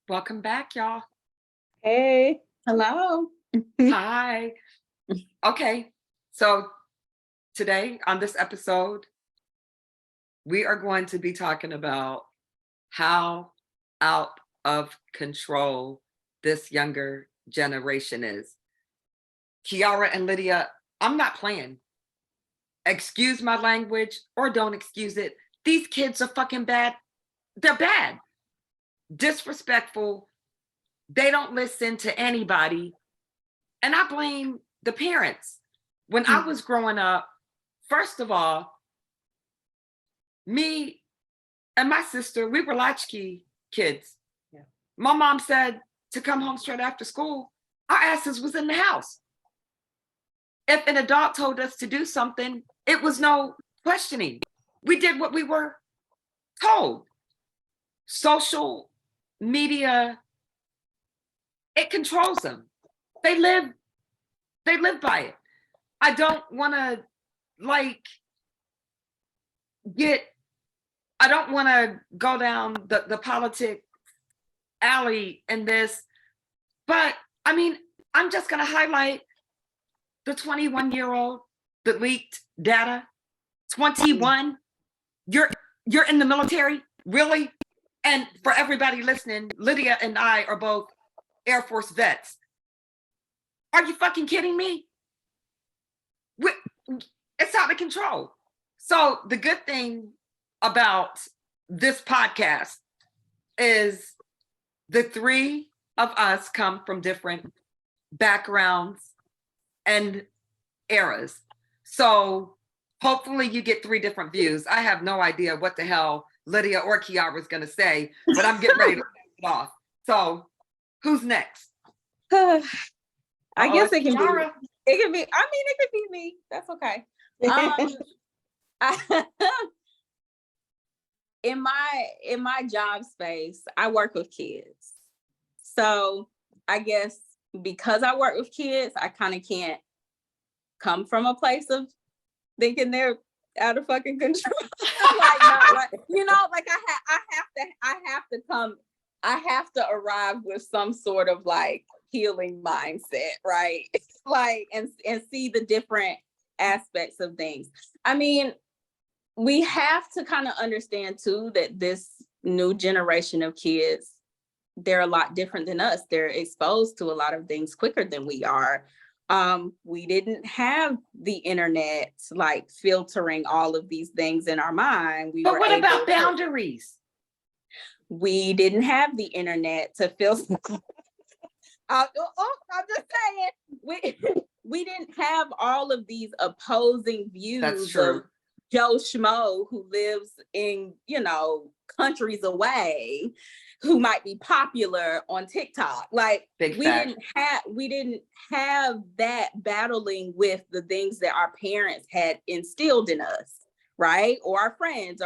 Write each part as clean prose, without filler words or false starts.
Welcome back, y'all. Hey. Hello. Hi. Okay, so today on this episode, we are going to be talking about how out of control this younger generation is. Kiara and Lydia, I'm not playing. Excuse my language or don't excuse it. These kids are fucking bad. They're bad. Disrespectful. They don't listen to anybody. And I blame the parents. When I was growing up, first of all, me and my sister, we were latchkey kids. Yeah. My mom said to come home straight after school, our asses was in the house. If an adult told us to do something, it was no questioning. We did what we were told. Social media, it controls them. They live by it. I don't want to I don't want to go down the politic alley in this, but I mean, I'm just going to highlight the 21-year-old that leaked data. 21. You're in the military, really? And for everybody listening, Lydia and I are both Air Force vets. Are you fucking kidding me? It's out of control. So the good thing about this podcast is the three of us come from different backgrounds and eras. So hopefully you get three different views. I have no idea what the hell Lydia or Kiara is going to say, but I'm getting ready to pass it off. So who's next? I guess it can Kiara. be. It can be. I mean, it could be me. That's okay. In my job space, I work with kids. So I guess because I work with kids, I kind of can't come from a place of thinking they're out of fucking control. I have to arrive with some sort of like healing mindset, right? and see the different aspects of things. I mean, we have to kind of understand too that this new generation of kids, they're a lot different than us. They're exposed to a lot of things quicker than we are. We didn't have the internet like filtering all of these things in our mind. But what about boundaries? We didn't have the internet to filter. I'm just saying, we didn't have all of these opposing views of Joe Schmo who lives in, countries away, who might be popular on TikTok. Like we didn't have that battling with the things that our parents had instilled in us, right? Or our friends'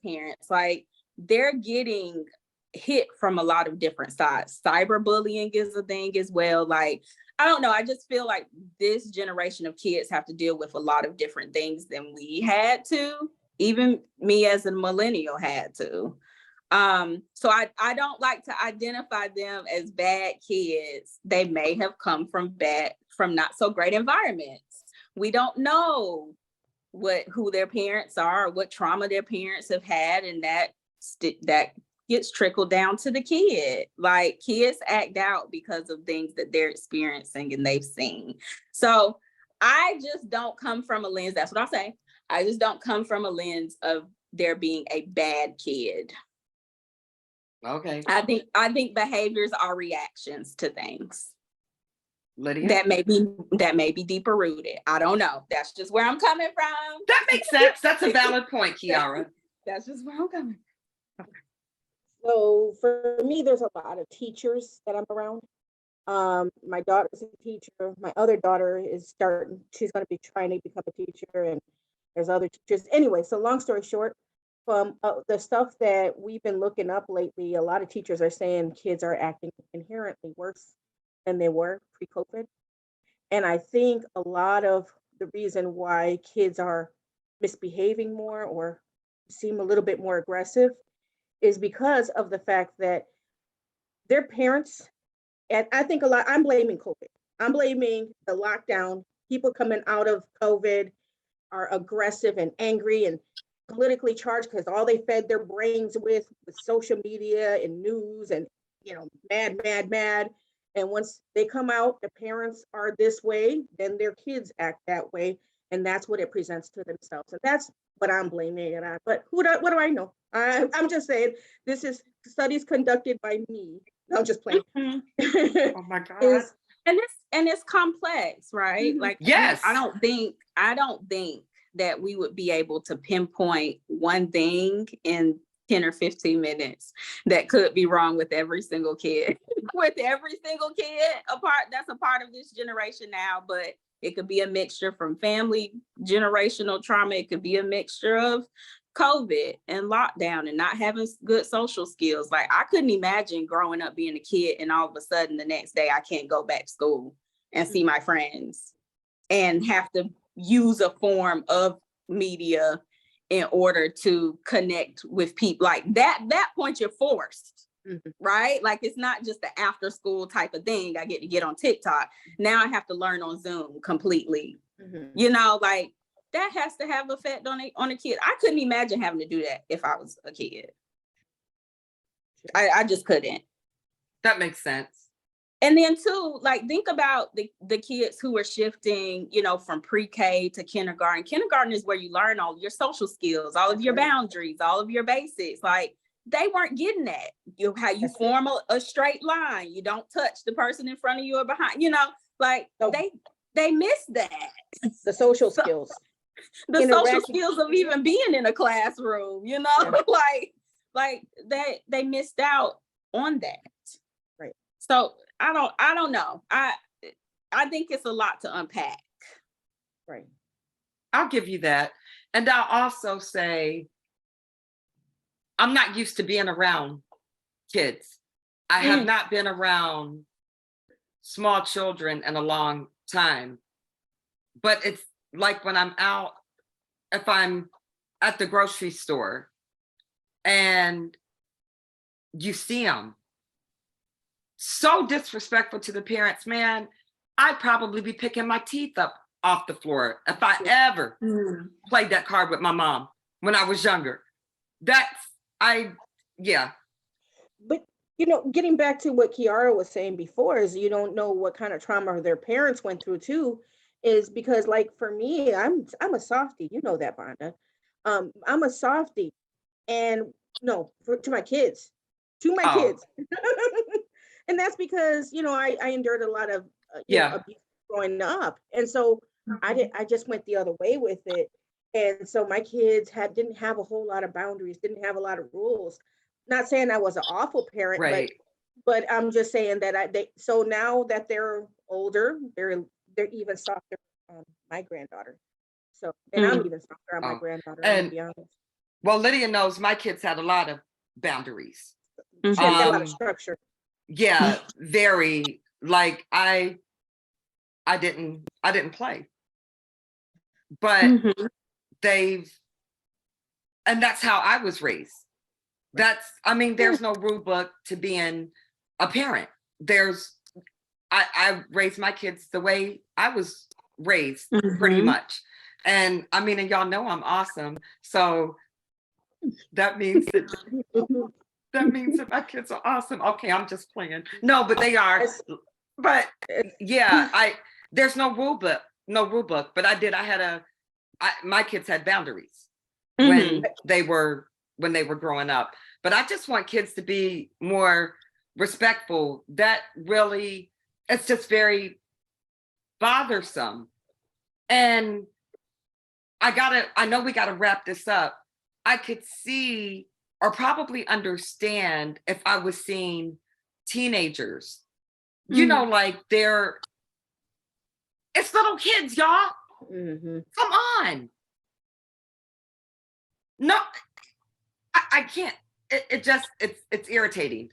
parents. Like they're getting hit from a lot of different sides. Cyberbullying is a thing as well. Like, I don't know. I just feel like this generation of kids have to deal with a lot of different things than we had to. Even me as a millennial had to. So I don't like to identify them as bad kids. They may have come from not so great environments. We don't know who their parents are, or what trauma their parents have had, and that gets trickled down to the kid. Like kids act out because of things that they're experiencing and they've seen. So I just don't come from a lens. That's what I'll say. I just don't come from a lens of there being a bad kid. Okay. I think behaviors are reactions to things. Lydia? That may be deeper rooted. I don't know. That's just where I'm coming from. That makes sense. That's a valid point, Kiara. That's just where I'm coming from. So for me, there's a lot of teachers that I'm around. My daughter's a teacher. My other daughter is she's going to be trying to become a teacher, and there's other teachers. Anyway, so long story short, from the stuff that we've been looking up lately, a lot of teachers are saying kids are acting inherently worse than they were pre-COVID. And I think a lot of the reason why kids are misbehaving more or seem a little bit more aggressive is because of the fact that their parents, and I think a lot, I'm blaming COVID. I'm blaming the lockdown. People coming out of COVID are aggressive and angry and politically charged because all they fed their brains with was social media and news and, mad, mad, mad. And once they come out, the parents are this way, then their kids act that way. And that's what it presents to themselves. And that's what I'm blaming it on. But what do I know? I'm just saying, this is studies conducted by me. I'm just playing. Oh my God. And it's complex, right? Like, yes, I don't think that we would be able to pinpoint one thing in 10 or 15 minutes that could be wrong with every single kid. With every single kid that's a part of this generation now, but it could be a mixture from family, generational trauma. It could be a mixture of COVID and lockdown and not having good social skills. Like, I couldn't imagine growing up being a kid and all of a sudden the next day I can't go back to school and see my friends and have to use a form of media in order to connect with people. Like that point you're forced, right? Like, it's not just the after school type of thing. I get to get on TikTok. Now I have to learn on Zoom completely. Like, that has to have effect on a kid. I couldn't imagine having to do that if I was a kid. I just couldn't. That makes sense. And then too, like, think about the kids who are shifting, from pre-K to kindergarten. Kindergarten is where you learn all your social skills, all of your boundaries, all of your basics. Like, they weren't getting that. How you form a straight line. You don't touch the person in front of you or behind, they missed that. The social skills. The social skills of even being in a classroom, like they missed out on that. Right. So I don't know. I think it's a lot to unpack. Right. I'll give you that. And I'll also say, I'm not used to being around kids. I have not been around small children in a long time. But it's like when I'm out, if I'm at the grocery store and you see them so disrespectful to the parents, man, I'd probably be picking my teeth up off the floor if I ever played that card with my mom when I was younger. But, getting back to what Kiara was saying before is you don't know what kind of trauma their parents went through too, is because, like, for me, I'm a softie. You know that, Vonda. I'm a softie. And to my kids. And that's because, I endured a lot of abuse growing up. And so I just went the other way with it. And so my kids didn't have a whole lot of boundaries, didn't have a lot of rules. Not saying I was an awful parent, right. but I'm just saying that so now that they're older, they're even softer on my granddaughter. So, and I'm even softer on my granddaughter, to be honest. Well, Lydia knows my kids had a lot of boundaries. She had a lot of structure. Yeah, very. Like, I didn't play, but and that's how I was raised. There's no rule book to being a parent. I raised my kids the way I was raised, pretty much. And and y'all know I'm awesome. So that means that my kids are awesome. Okay, I'm just playing. No, but they are. But yeah, there's no rule book, but my kids had boundaries when they were growing up. But I just want kids to be more respectful. That really, it's just very bothersome. And I know we gotta wrap this up. I could see or probably understand if I was seeing teenagers, like it's little kids, y'all. Come on. No, I can't. It's irritating.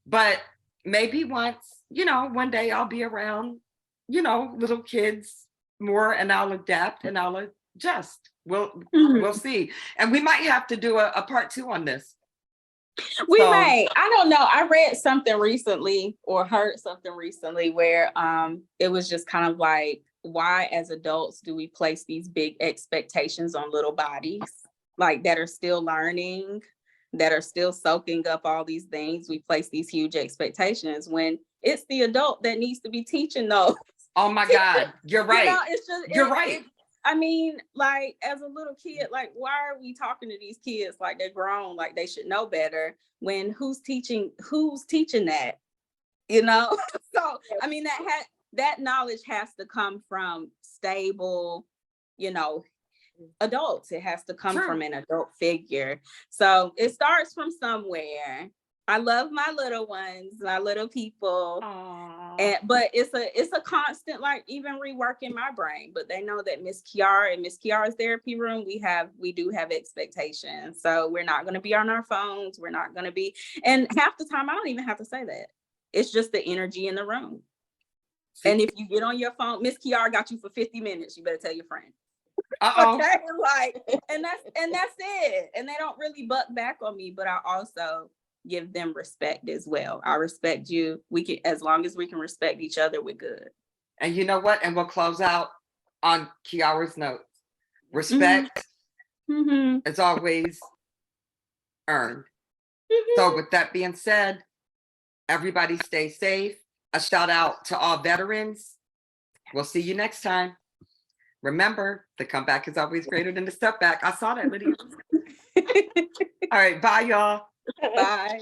But maybe once, one day I'll be around, little kids more, and I'll adapt and I'll adjust. We'll see. And we might have to do a part 2 on this. We So- may. I don't know. I read something recently or heard something recently where it was just kind of like, why as adults do we place these big expectations on little bodies like that are still learning, that are still soaking up all these things? We place these huge expectations when it's the adult that needs to be teaching those. Oh my God, you're right. You know, it's just You're right. I mean, like as a little kid, like why are we talking to these kids like they're grown, like they should know better? When who's teaching that? You know, so I mean that knowledge has to come from stable, you know, adults. It has to come True. from an adult figure. So it starts from somewhere. I love my little ones, my little people. But it's a constant, like even reworking my brain. But they know that Miss Kiara and Miss Kiara's therapy room, we do have expectations. So we're not going to be on our phones. We're not going to be, and half the time I don't even have to say that. It's just the energy in the room. See? And if you get on your phone, Miss Kiara got you for 50 minutes, you better tell your friend. Uh-oh. Okay, like, and that's it. And they don't really buck back on me, but I also give them respect as well. I respect you. We can, as long as we can respect each other, we're good. And you know what? And we'll close out on Kiara's notes. Respect is always earned. So with that being said, everybody stay safe. A shout out to all veterans. We'll see you next time. Remember, the comeback is always greater than the step back. I saw that, Lydia. All right, bye, y'all. Bye.